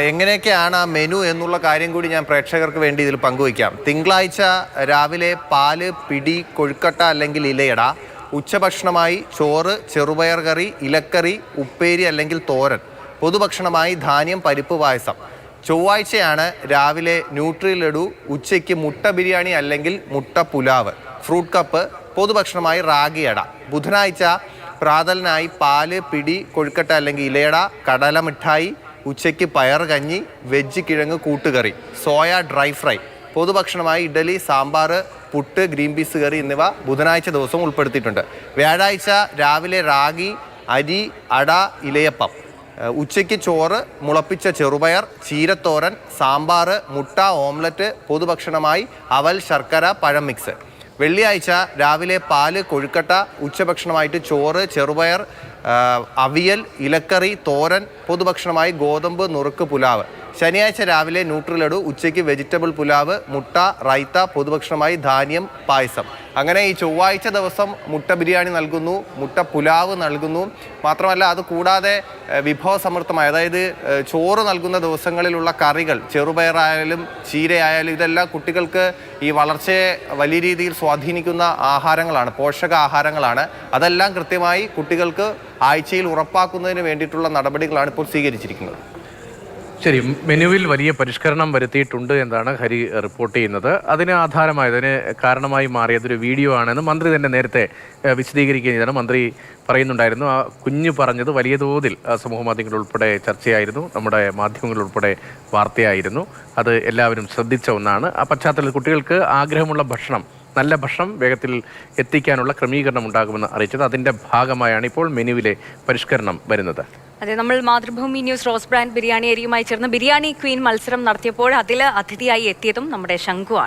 എങ്ങനെയൊക്കെയാണ് ആ മെനു എന്നുള്ള കാര്യം കൂടി ഞാൻ പ്രേക്ഷകർക്ക് വേണ്ടി ഇതിൽ പങ്കുവയ്ക്കാം. തിങ്കളാഴ്ച രാവിലെ പാല്, പിടി, കൊഴുക്കട്ട അല്ലെങ്കിൽ ഇലയട. ഉച്ചഭക്ഷണമായി ചോറ്, ചെറുപയർ കറി, ഇലക്കറി, ഉപ്പേരി അല്ലെങ്കിൽ തോരൻ. പൊതുഭക്ഷണമായി ധാന്യം, പരിപ്പ്, പായസം. ചൊവ്വാഴ്ചയാണ് രാവിലെ ന്യൂട്രി ലഡു, ഉച്ചയ്ക്ക് മുട്ട ബിരിയാണി അല്ലെങ്കിൽ മുട്ട പുലാവ്, ഫ്രൂട്ട് കപ്പ്. പൊതുഭക്ഷണമായി റാഗിയട. ബുധനാഴ്ച പ്രാതലിനായി പാല്, പിടി, കൊഴുക്കട്ട അല്ലെങ്കിൽ ഇലയട, കടല മിഠായി. ഉച്ചയ്ക്ക് പയർ കഞ്ഞി, വെജ് കിഴങ്ങ് കൂട്ടുകറി, സോയ ഡ്രൈ ഫ്രൈ. പൊതുഭക്ഷണമായി idli, sambar, puttu, green peas curry എന്നിവ ബുധനാഴ്ച ദിവസം ഉൾപ്പെടുത്തിയിട്ടുണ്ട്. വ്യാഴാഴ്ച രാവിലെ റാഗി, അരി, അട, ഇലയപ്പം. ഉച്ചയ്ക്ക് ചോറ്, മുളപ്പിച്ച ചെറുപയർ, ചീരത്തോരൻ, സാമ്പാർ, മുട്ട ഓംലറ്റ്. പൊതുഭക്ഷണമായി അവൽ, ശർക്കര, പഴം മിക്സ്. വെള്ളിയാഴ്ച രാവിലെ പാല്, കൊഴുക്കട്ട. ഉച്ചഭക്ഷണമായിട്ട് ചോറ്, ചെറുപയർ, അവിയൽ, ഇലക്കറി, തോരൻ. പൊതുഭക്ഷണമായി ഗോതമ്പ് നുറുക്ക്, പുലാവ്. ശനിയാഴ്ച രാവിലെ ന്യൂട്രി ലഡു, ഉച്ചയ്ക്ക് വെജിറ്റബിൾ പുലാവ്, മുട്ട, റൈത്ത. പൊതുഭക്ഷണമായി ധാന്യം, പായസം. അങ്ങനെ ഈ ചൊവ്വാഴ്ച ദിവസം മുട്ട ബിരിയാണി നൽകുന്നു, മുട്ട പുലാവ് നൽകുന്നു. മാത്രമല്ല അത് കൂടാതെ വിഭവസമൃദ്ധമായ, അതായത് ചോറ് നൽകുന്ന ദിവസങ്ങളിലുള്ള കറികൾ, ചെറുപയറായാലും ചീരയായാലും, ഇതെല്ലാം കുട്ടികൾക്ക് ഈ വളർച്ചയെ വലിയ രീതിയിൽ സ്വാധീനിക്കുന്ന ആഹാരങ്ങളാണ്, പോഷകാഹാരങ്ങളാണ്. അതെല്ലാം കൃത്യമായി കുട്ടികൾക്ക് ആഴ്ചയിൽ ഉറപ്പാക്കുന്നതിന് വേണ്ടിയിട്ടുള്ള നടപടികളാണ് ഇപ്പോൾ സ്വീകരിച്ചിരിക്കുന്നത്. ശരി, മെനുവിൽ വലിയ പരിഷ്കരണം വരുത്തിയിട്ടുണ്ട് എന്നാണ് ഹരി റിപ്പോർട്ട് ചെയ്യുന്നത്. അതിന് ആധാരമായതിന് കാരണമായി മാറിയതൊരു വീഡിയോ ആണെന്ന് മന്ത്രി തന്നെ നേരത്തെ വിശദീകരിക്കുകയാണ്. മന്ത്രി പറയുന്നുണ്ടായിരുന്നു, ആ കുഞ്ഞ് പറഞ്ഞത് വലിയ തോതിൽ സമൂഹ മാധ്യമങ്ങൾ ഉൾപ്പെടെ ചർച്ചയായിരുന്നു, നമ്മുടെ മാധ്യമങ്ങൾ ഉൾപ്പെടെ വാർത്തയായിരുന്നു. അത് എല്ലാവരും ശ്രദ്ധിച്ച ഒന്നാണ്. ആ പശ്ചാത്തലത്തിൽ കുട്ടികൾക്ക് ആഗ്രഹമുള്ള ഭക്ഷണം, നല്ല ഭക്ഷണം വേഗത്തിൽ എത്തിക്കാനുള്ള ക്രമീകരണം ഉണ്ടാകുമെന്ന് അറിയിച്ചത്. അതിൻ്റെ ഭാഗമായാണ് ഇപ്പോൾ മെനുവിലെ പരിഷ്കരണം വരുന്നത്. അതെ, നമ്മൾ Mathrubhumi news rose brand biryani ഏരിയുമായി ചേർന്ന് ബിരിയാണി ക്വീൻ മത്സരം നടത്തിയപ്പോൾ അതിൽ അതിഥിയായി എത്തിയതും നമ്മുടെ ശംഖുവാണ്.